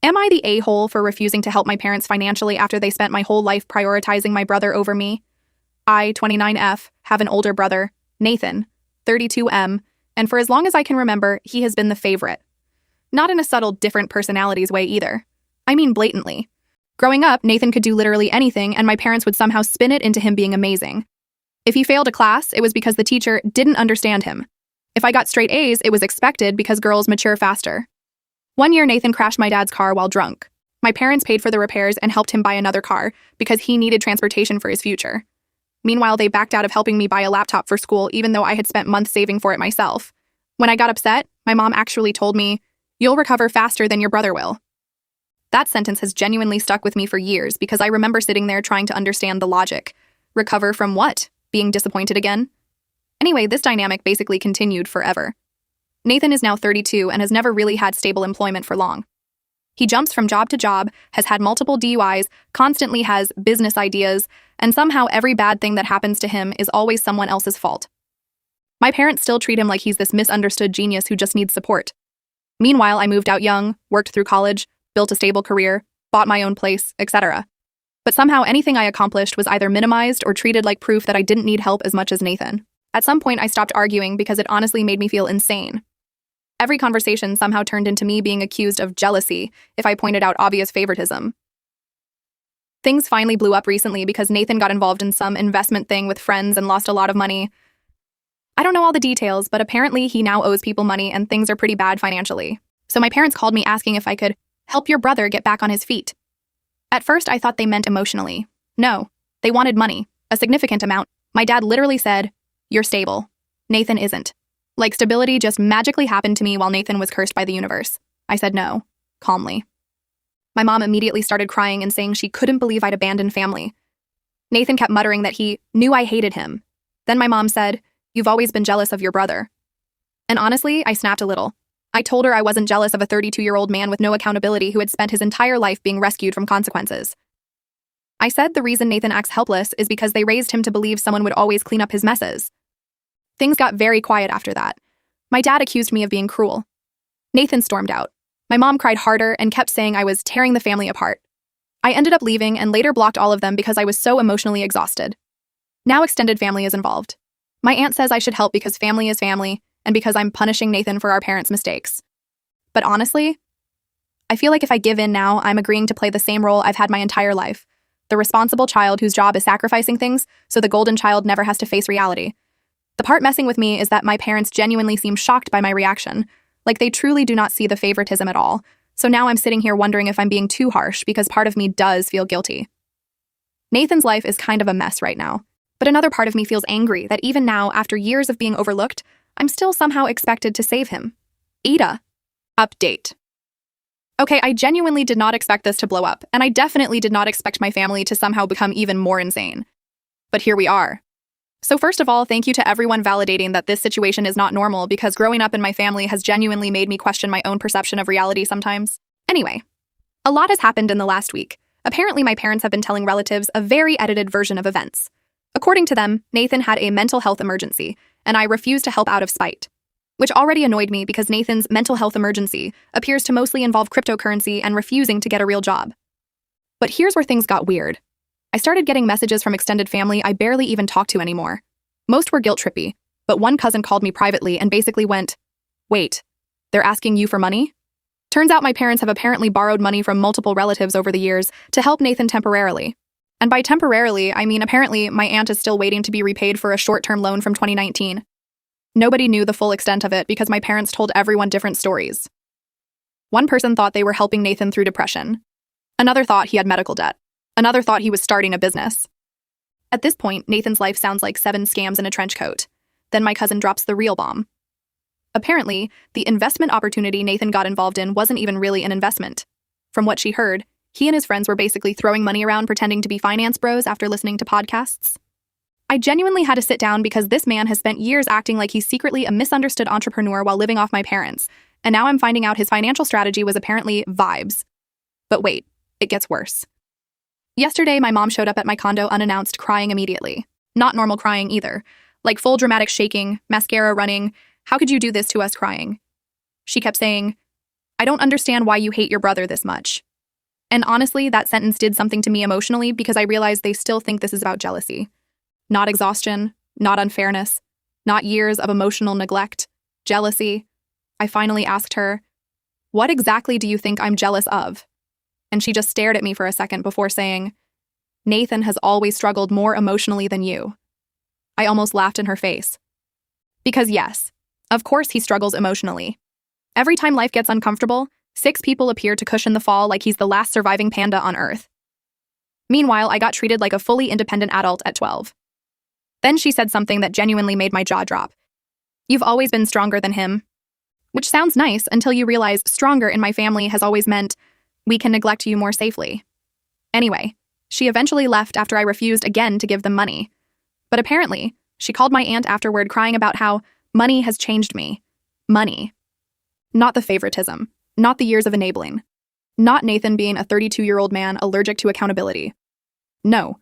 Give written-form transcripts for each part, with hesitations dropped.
Am I the a-hole for refusing to help my parents financially after they spent my whole life prioritizing my brother over me? I, 29F, have an older brother, Nathan, 32M, and for as long as I can remember, he has been the favorite. Not in a subtle different personalities way either. I mean blatantly. Growing up, Nathan could do literally anything, and my parents would somehow spin it into him being amazing. If he failed a class, it was because the teacher didn't understand him. If I got straight A's, it was expected because girls mature faster. One year, Nathan crashed my dad's car while drunk. My parents paid for the repairs and helped him buy another car because he needed transportation for his future. Meanwhile, they backed out of helping me buy a laptop for school even though I had spent months saving for it myself. When I got upset, my mom actually told me, "You'll recover faster than your brother will." That sentence has genuinely stuck with me for years because I remember sitting there trying to understand the logic. Recover from what? Being disappointed again? Anyway, this dynamic basically continued forever. Nathan is now 32 and has never really had stable employment for long. He jumps from job to job, has had multiple DUIs, constantly has business ideas, and somehow every bad thing that happens to him is always someone else's fault. My parents still treat him like he's this misunderstood genius who just needs support. Meanwhile, I moved out young, worked through college, built a stable career, bought my own place, etc. But somehow anything I accomplished was either minimized or treated like proof that I didn't need help as much as Nathan. At some point, I stopped arguing because it honestly made me feel insane. Every conversation somehow turned into me being accused of jealousy if I pointed out obvious favoritism. Things finally blew up recently because Nathan got involved in some investment thing with friends and lost a lot of money. I don't know all the details, but apparently he now owes people money and things are pretty bad financially. So my parents called me asking if I could help your brother get back on his feet. At first, I thought they meant emotionally. No, they wanted money, a significant amount. My dad literally said, "You're stable. Nathan isn't." Like stability just magically happened to me while Nathan was cursed by the universe. I said no, calmly. My mom immediately started crying and saying she couldn't believe I'd abandoned family. Nathan kept muttering that he knew I hated him. Then my mom said, "You've always been jealous of your brother." And honestly, I snapped a little. I told her I wasn't jealous of a 32-year-old man with no accountability who had spent his entire life being rescued from consequences. I said the reason Nathan acts helpless is because they raised him to believe someone would always clean up his messes. Things got very quiet after that. My dad accused me of being cruel. Nathan stormed out. My mom cried harder and kept saying I was tearing the family apart. I ended up leaving and later blocked all of them because I was so emotionally exhausted. Now extended family is involved. My aunt says I should help because family is family and because I'm punishing Nathan for our parents' mistakes. But honestly, I feel like if I give in now, I'm agreeing to play the same role I've had my entire life. The responsible child whose job is sacrificing things so the golden child never has to face reality. The part messing with me is that my parents genuinely seem shocked by my reaction, like they truly do not see the favoritism at all. So now I'm sitting here wondering if I'm being too harsh because part of me does feel guilty. Nathan's life is kind of a mess right now, but another part of me feels angry that even now, after years of being overlooked, I'm still somehow expected to save him. AITA. Update. Okay, I genuinely did not expect this to blow up, and I definitely did not expect my family to somehow become even more insane. But here we are. So first of all, thank you to everyone validating that this situation is not normal because growing up in my family has genuinely made me question my own perception of reality sometimes. Anyway, a lot has happened in the last week. Apparently my parents have been telling relatives a very edited version of events. According to them, Nathan had a mental health emergency, and I refused to help out of spite. Which already annoyed me because Nathan's mental health emergency appears to mostly involve cryptocurrency and refusing to get a real job. But here's where things got weird. I started getting messages from extended family I barely even talk to anymore. Most were guilt-trippy, but one cousin called me privately and basically went, "Wait, they're asking you for money?" Turns out my parents have apparently borrowed money from multiple relatives over the years to help Nathan temporarily. And by temporarily, I mean apparently my aunt is still waiting to be repaid for a short-term loan from 2019. Nobody knew the full extent of it because my parents told everyone different stories. One person thought they were helping Nathan through depression. Another thought he had medical debt. Another thought he was starting a business. At this point, Nathan's life sounds like 7 scams in a trench coat. Then my cousin drops the real bomb. Apparently, the investment opportunity Nathan got involved in wasn't even really an investment. From what she heard, he and his friends were basically throwing money around pretending to be finance bros after listening to podcasts. I genuinely had to sit down because this man has spent years acting like he's secretly a misunderstood entrepreneur while living off my parents, and now I'm finding out his financial strategy was apparently vibes. But wait, it gets worse. Yesterday, my mom showed up at my condo unannounced, crying immediately. Not normal crying either. Like full dramatic shaking, mascara running, "How could you do this to us?" crying. She kept saying, I don't understand why you hate your brother this much. And honestly, that sentence did something to me emotionally because I realized they still think this is about jealousy. Not exhaustion, not unfairness, not years of emotional neglect, jealousy. I finally asked her, "What exactly do you think I'm jealous of?" And she just stared at me for a second before saying, "Nathan has always struggled more emotionally than you." I almost laughed in her face. Because yes, of course he struggles emotionally. Every time life gets uncomfortable, 6 people appear to cushion the fall like he's the last surviving panda on Earth. Meanwhile, I got treated like a fully independent adult at 12. Then she said something that genuinely made my jaw drop. "You've always been stronger than him." Which sounds nice until you realize stronger in my family has always meant we can neglect you more safely. Anyway, she eventually left after I refused again to give them money. But apparently, she called my aunt afterward crying about how money has changed me. Money. Not the favoritism. Not the years of enabling. Not Nathan being a 32-year-old man allergic to accountability. No.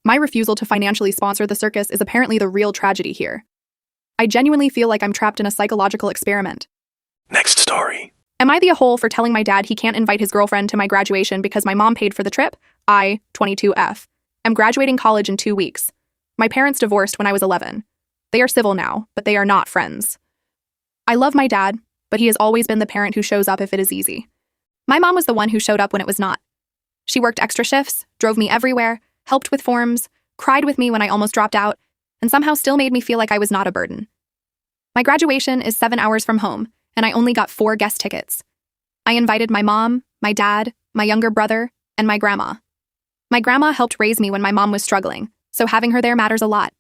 My refusal to financially sponsor the circus is apparently the real tragedy here. I genuinely feel like I'm trapped in a psychological experiment. Next story. Am I the a-hole for telling my dad he can't invite his girlfriend to my graduation because my mom paid for the trip? I, 22F, am graduating college in 2 weeks. My parents divorced when I was 11. They are civil now, but they are not friends. I love my dad, but he has always been the parent who shows up if it is easy. My mom was the one who showed up when it was not. She worked extra shifts, drove me everywhere, helped with forms, cried with me when I almost dropped out, and somehow still made me feel like I was not a burden. My graduation is 7 hours from home, and I only got 4 guest tickets. I invited my mom, my dad, my younger brother, and my grandma. My grandma helped raise me when my mom was struggling, so having her there matters a lot.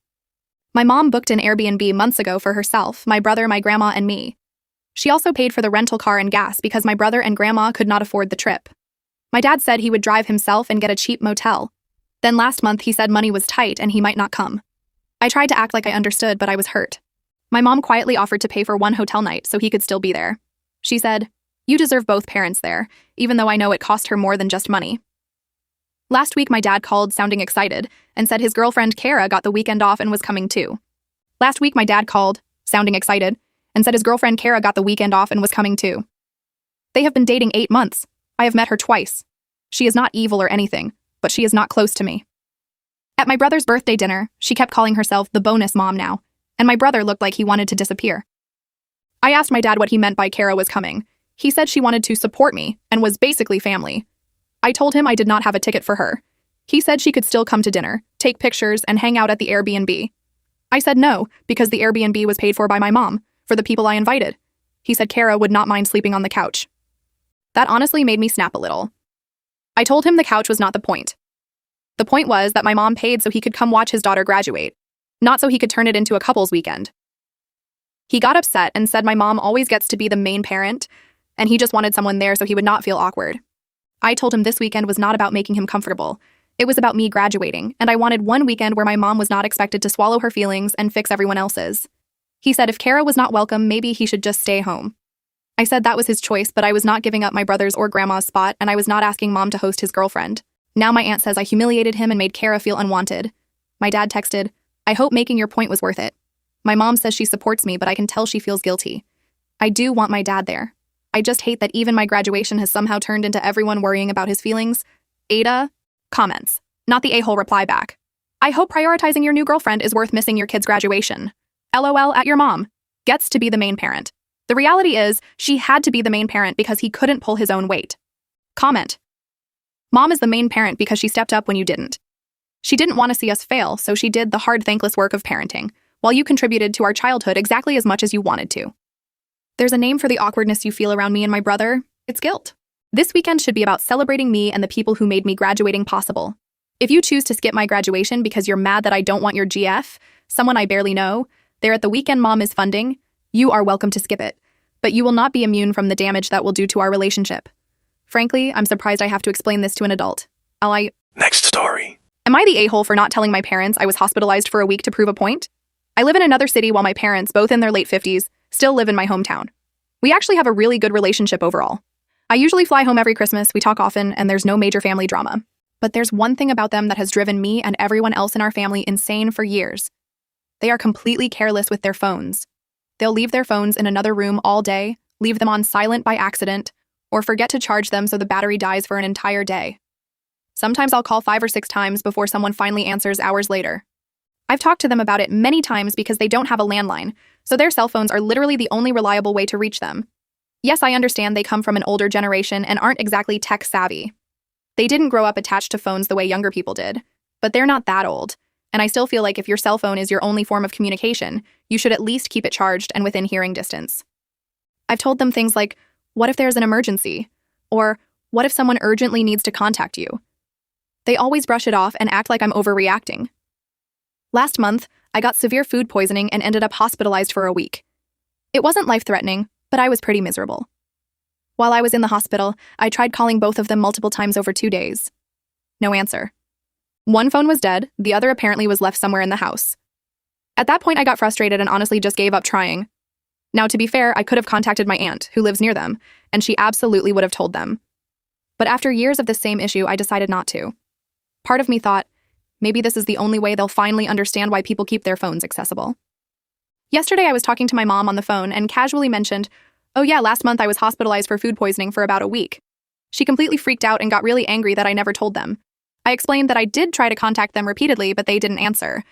My mom booked an Airbnb months ago for herself, my brother, my grandma, and me. She also paid for the rental car and gas because my brother and grandma could not afford the trip. My dad said he would drive himself and get a cheap motel. Then last month he said money was tight and he might not come. I tried to act like I understood, but I was hurt. My mom quietly offered to pay for 1 hotel night so he could still be there. She said, "You deserve both parents there," even though I know it cost her more than just money. Last week my dad called sounding excited and said his girlfriend Kara got the weekend off and was coming too. Last week my dad called, sounding excited, and said his girlfriend Kara got the weekend off and was coming too. They have been dating 8 months. I have met her twice. She is not evil or anything, but she is not close to me. At my brother's birthday dinner, she kept calling herself the bonus mom now, and my brother looked like he wanted to disappear. I asked my dad what he meant by Kara was coming. He said she wanted to support me and was basically family. I told him I did not have a ticket for her. He said she could still come to dinner, take pictures, and hang out at the Airbnb. I said no, because the Airbnb was paid for by my mom, for the people I invited. He said Kara would not mind sleeping on the couch. That honestly made me snap a little. I told him the couch was not the point. The point was that my mom paid so he could come watch his daughter graduate, not so he could turn it into a couple's weekend. He got upset and said my mom always gets to be the main parent, and he just wanted someone there so he would not feel awkward. I told him this weekend was not about making him comfortable. It was about me graduating, and I wanted one weekend where my mom was not expected to swallow her feelings and fix everyone else's. He said if Kara was not welcome, maybe he should just stay home. I said that was his choice, but I was not giving up my brother's or grandma's spot, and I was not asking mom to host his girlfriend. Now my aunt says I humiliated him and made Kara feel unwanted. My dad texted, "I hope making your point was worth it." My mom says she supports me, but I can tell she feels guilty. I do want my dad there. I just hate that even my graduation has somehow turned into everyone worrying about his feelings. AITA comments, not the a-hole reply back. I hope prioritizing your new girlfriend is worth missing your kid's graduation. LOL at your mom. Gets to be the main parent. The reality is, she had to be the main parent because he couldn't pull his own weight. Comment. Mom is the main parent because she stepped up when you didn't. She didn't want to see us fail, so she did the hard, thankless work of parenting, while you contributed to our childhood exactly as much as you wanted to. There's a name for the awkwardness you feel around me and my brother. It's guilt. This weekend should be about celebrating me and the people who made me graduating possible. If you choose to skip my graduation because you're mad that I don't want your GF, someone I barely know, there at the weekend mom is funding, you are welcome to skip it. But you will not be immune from the damage that will do to our relationship. Frankly, I'm surprised I have to explain this to an adult. Next story. Am I the a-hole for not telling my parents I was hospitalized for a week to prove a point? I live in another city while my parents, both in their late 50s, still live in my hometown. We actually have a really good relationship overall. I usually fly home every Christmas, we talk often, and there's no major family drama. But there's one thing about them that has driven me and everyone else in our family insane for years. They are completely careless with their phones. They'll leave their phones in another room all day, leave them on silent by accident, or forget to charge them so the battery dies for an entire day. Sometimes I'll call 5 or 6 times before someone finally answers hours later. I've talked to them about it many times because they don't have a landline, so their cell phones are literally the only reliable way to reach them. Yes, I understand they come from an older generation and aren't exactly tech savvy. They didn't grow up attached to phones the way younger people did, but they're not that old, and I still feel like if your cell phone is your only form of communication, you should at least keep it charged and within hearing distance. I've told them things like, what if there's an emergency? Or, what if someone urgently needs to contact you? They always brush it off and act like I'm overreacting. Last month, I got severe food poisoning and ended up hospitalized for a week. It wasn't life-threatening, but I was pretty miserable. While I was in the hospital, I tried calling both of them multiple times over 2 days. No answer. One phone was dead, the other apparently was left somewhere in the house. At that point, I got frustrated and honestly just gave up trying. Now, to be fair, I could have contacted my aunt, who lives near them, and she absolutely would have told them. But after years of this same issue, I decided not to. Part of me thought, maybe this is the only way they'll finally understand why people keep their phones accessible. Yesterday, I was talking to my mom on the phone and casually mentioned, oh yeah, last month I was hospitalized for food poisoning for about a week. She completely freaked out and got really angry that I never told them. I explained that I did try to contact them repeatedly, but they didn't answer.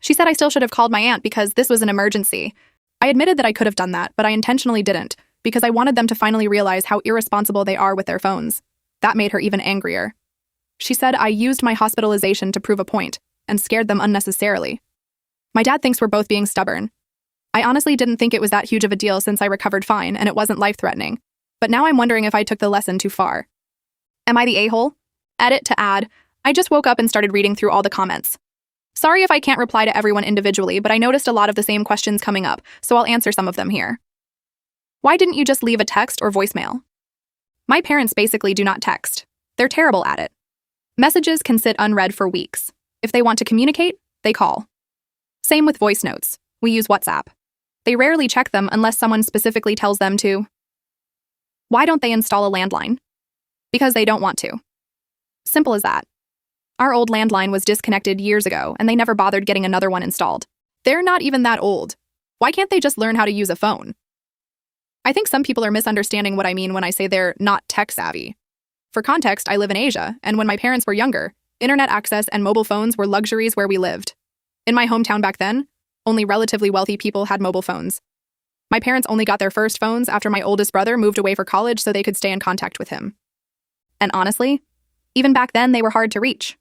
She said I still should have called my aunt because this was an emergency. I admitted that I could have done that, but I intentionally didn't, because I wanted them to finally realize how irresponsible they are with their phones. That made her even angrier. She said I used my hospitalization to prove a point, and scared them unnecessarily. My dad thinks we're both being stubborn. I honestly didn't think it was that huge of a deal since I recovered fine and it wasn't life-threatening, but now I'm wondering if I took the lesson too far. Am I the a-hole? Edit to add, I just woke up and started reading through all the comments. Sorry if I can't reply to everyone individually, but I noticed a lot of the same questions coming up, so I'll answer some of them here. Why didn't you just leave a text or voicemail? My parents basically do not text. They're terrible at it. Messages can sit unread for weeks. If they want to communicate, they call. Same with voice notes. We use WhatsApp. They rarely check them unless someone specifically tells them to. Why don't they install a landline? Because they don't want to. Simple as that. Our old landline was disconnected years ago, and they never bothered getting another one installed. They're not even that old. Why can't they just learn how to use a phone? I think some people are misunderstanding what I mean when I say they're not tech-savvy. For context, I live in Asia, and when my parents were younger, internet access and mobile phones were luxuries where we lived. In my hometown back then, only relatively wealthy people had mobile phones. My parents only got their first phones after my oldest brother moved away for college so they could stay in contact with him. And honestly, even back then, they were hard to reach.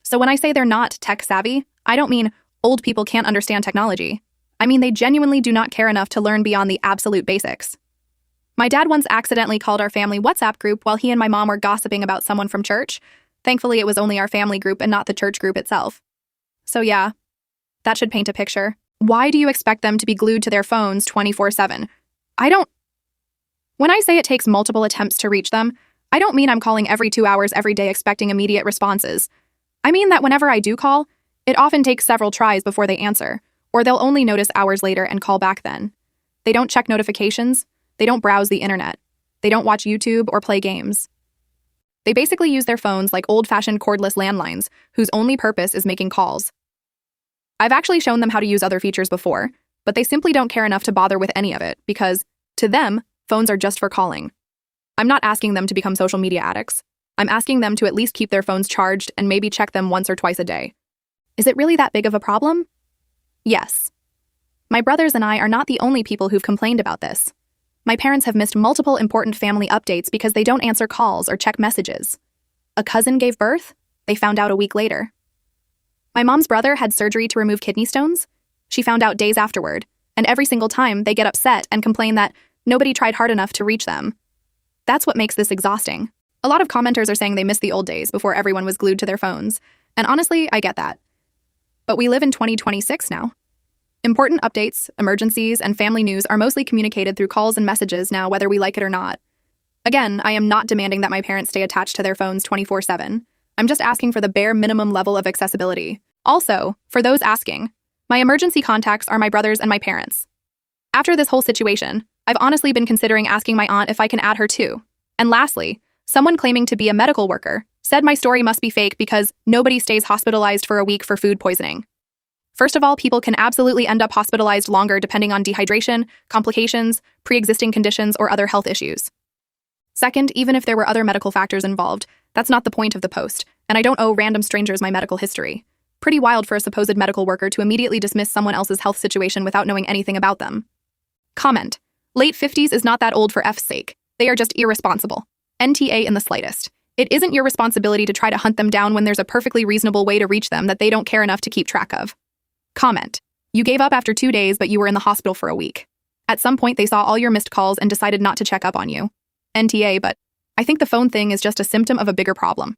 So when I say they're not tech-savvy, I don't mean old people can't understand technology. I mean they genuinely do not care enough to learn beyond the absolute basics. My dad once accidentally called our family WhatsApp group while he and my mom were gossiping about someone from church. Thankfully, it was only our family group and not the church group itself. So yeah, that should paint a picture. Why do you expect them to be glued to their phones 24/7? When I say it takes multiple attempts to reach them, I don't mean I'm calling every 2 hours every day expecting immediate responses. I mean that whenever I do call, it often takes several tries before they answer, or they'll only notice hours later and call back then. They don't check notifications, they don't browse the internet, they don't watch YouTube or play games. They basically use their phones like old-fashioned cordless landlines, whose only purpose is making calls. I've actually shown them how to use other features before, but they simply don't care enough to bother with any of it because, to them, phones are just for calling. I'm not asking them to become social media addicts. I'm asking them to at least keep their phones charged and maybe check them once or twice a day. Is it really that big of a problem? Yes. My brothers and I are not the only people who've complained about this. My parents have missed multiple important family updates because they don't answer calls or check messages. A cousin gave birth? They found out a week later. My mom's brother had surgery to remove kidney stones. She found out days afterward, and every single time they get upset and complain that nobody tried hard enough to reach them. That's what makes this exhausting. A lot of commenters are saying they miss the old days before everyone was glued to their phones, and honestly, I get that. But we live in 2026 now. Important updates, emergencies, and family news are mostly communicated through calls and messages now, whether we like it or not. Again, I am not demanding that my parents stay attached to their phones 24/7. I'm just asking for the bare minimum level of accessibility. Also, for those asking, my emergency contacts are my brothers and my parents. After this whole situation, I've honestly been considering asking my aunt if I can add her too. And lastly, someone claiming to be a medical worker said my story must be fake because nobody stays hospitalized for a week for food poisoning. First of all, people can absolutely end up hospitalized longer depending on dehydration, complications, pre-existing conditions, or other health issues. Second, even if there were other medical factors involved, that's not the point of the post, and I don't owe random strangers my medical history. Pretty wild for a supposed medical worker to immediately dismiss someone else's health situation without knowing anything about them. Comment. Late 50s is not that old for F's sake. They are just irresponsible. NTA in the slightest. It isn't your responsibility to try to hunt them down when there's a perfectly reasonable way to reach them that they don't care enough to keep track of. Comment. You gave up after 2 days, but you were in the hospital for a week. At some point, they saw all your missed calls and decided not to check up on you. NTA, but I think the phone thing is just a symptom of a bigger problem.